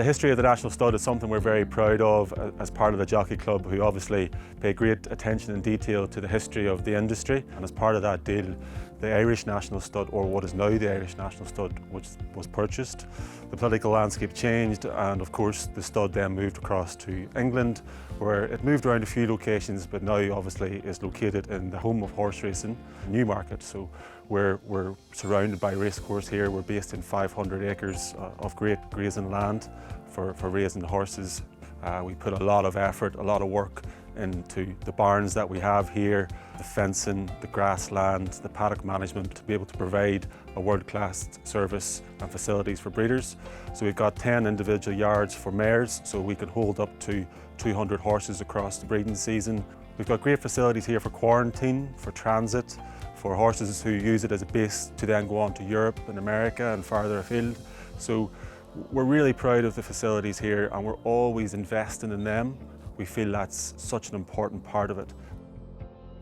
The history of the National Stud is something we're very proud of as part of the Jockey Club, who obviously pay great attention and detail to the history of the industry. And as part of that deal, the Irish National Stud, or what is now the Irish National Stud, which was purchased. The political landscape changed, and of course the stud then moved across to England, where it moved around a few locations, but now obviously is located in the home of horse racing, Newmarket. So we're surrounded by racecourse here. We're based in 500 acres of great grazing land for raising horses. We put a lot of effort, a lot of work into the barns that we have here, the fencing, the grassland, the paddock management, to be able to provide a world-class service and facilities for breeders. So we've got 10 individual yards for mares, so we can hold up to 200 horses across the breeding season. We've got great facilities here for quarantine, for transit, for horses who use it as a base to then go on to Europe and America and farther afield. So we're really proud of the facilities here, and we're always investing in them. We feel that's such an important part of it.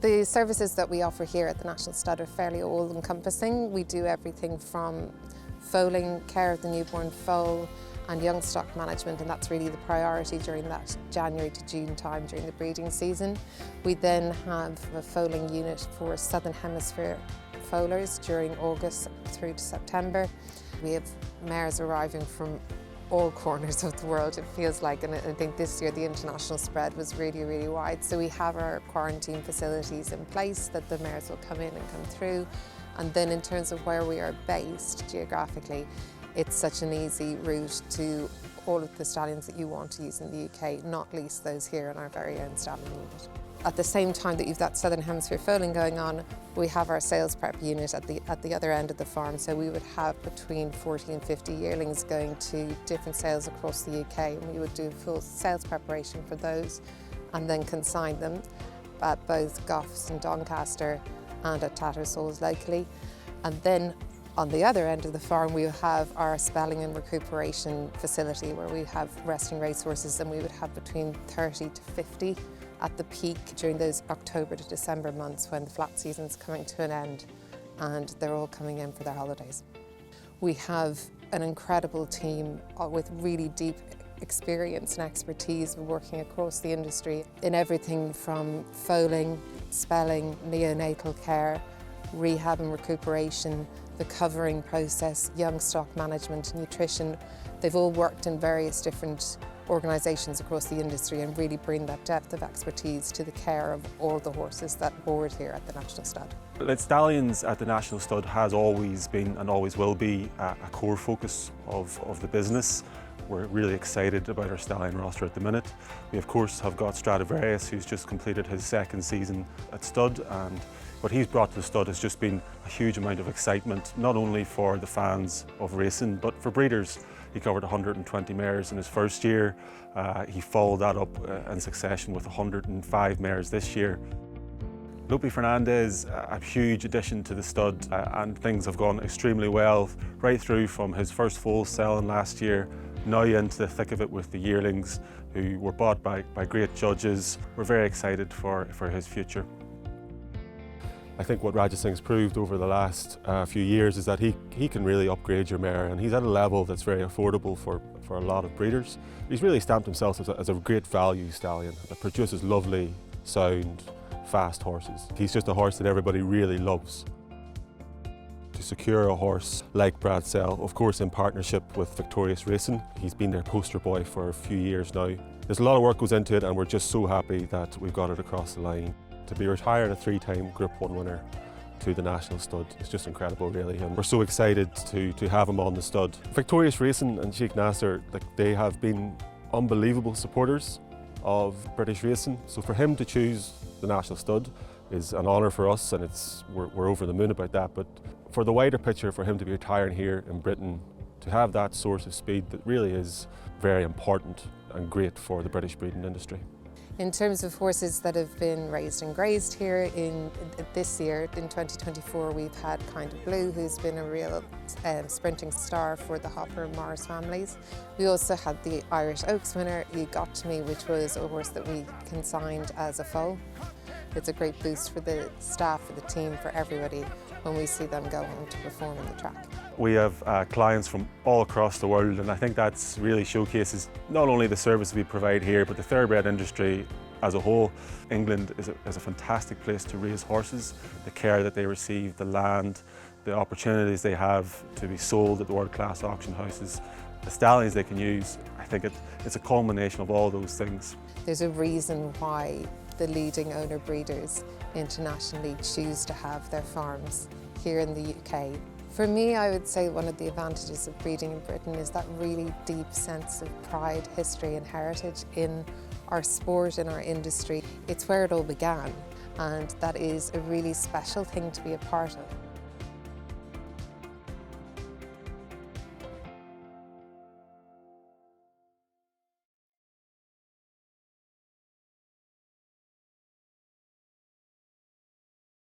The services that we offer here at the National Stud are fairly all-encompassing. We do everything from foaling, care of the newborn foal, and young stock management, and that's really the priority during that January to June time during the breeding season. We then have a foaling unit for Southern Hemisphere foalers during August through to September. We have mares arriving from all corners of the world, it feels like, and I think this year the international spread was really, really wide. So we have our quarantine facilities in place that the mares will come in and come through. And then in terms of where we are based geographically, it's such an easy route to all of the stallions that you want to use in the UK, not least those here in our very own stallion unit. At the same time that you've that Southern Hemisphere foaling going on, we have our sales prep unit at the other end of the farm. So we would have between 40 and 50 yearlings going to different sales across the UK, and we would do full sales preparation for those and then consign them at both Goffs and Doncaster and at Tattersalls locally. And then on the other end of the farm, we have our spelling and recuperation facility where we have resting racehorses, and we would have between 30 to 50 at the peak during those October to December months when the flat season's coming to an end and they're all coming in for their holidays. We have an incredible team with really deep experience and expertise of working across the industry in everything from foaling, spelling, neonatal care, rehab and recuperation, the covering process, young stock management, nutrition. They've all worked in various different organisations across the industry and really bring that depth of expertise to the care of all the horses that board here at the National Stud. Stallions at the National Stud has always been and always will be a core focus of the business. We're really excited about our stallion roster at the minute. We of course have got Stradivarius, who's just completed his second season at Stud, and what he's brought to the stud has just been a huge amount of excitement, not only for the fans of racing, but for breeders. He covered 120 mares in his first year. He followed that up in succession with 105 mares this year. Lope Fernandez, a huge addition to the stud, and things have gone extremely well, right through from his first foal selling last year, now into the thick of it with the yearlings, who were bought by great judges. We're very excited for his future. I think what Rajat Singh's proved over the last few years is that he can really upgrade your mare, and he's at a level that's very affordable for a lot of breeders. He's really stamped himself as a great value stallion that produces lovely, sound, fast horses. He's just a horse that everybody really loves. To secure a horse like Brad Sell, of course in partnership with Victorious Racing, he's been their poster boy for a few years now. There's a lot of work goes into it, and we're just so happy that we've got it across the line. To be retired a 3-time Group 1 winner to the National Stud is just incredible, really, and we're so excited to have him on the stud. Victorious Racing and Sheikh Nasser, they have been unbelievable supporters of British racing, so for him to choose the National Stud is an honour for us, and we're over the moon about that. But for the wider picture, for him to be retiring here in Britain, to have that source of speed, that really is very important and great for the British breeding industry. In terms of horses that have been raised and grazed here in this year, in 2024, we've had Kind of Blue, who's been a real sprinting star for the Hopper and Morris families. We also had the Irish Oaks winner, You Got To Me, which was a horse that we consigned as a foal. it's a great boost for the staff, for the team, for everybody when we see them go on to perform on the track. We have clients from all across the world, and I think that's really showcases not only the service we provide here, but the thoroughbred industry as a whole. England is a fantastic place to raise horses. The care that they receive, the land, the opportunities they have to be sold at the world-class auction houses, the stallions they can use. I think it's a culmination of all those things. There's a reason why the leading owner breeders internationally choose to have their farms here in the UK. For me, I would say one of the advantages of breeding in Britain is that really deep sense of pride, history and heritage in our sport, in our industry. It's where it all began, and that is a really special thing to be a part of.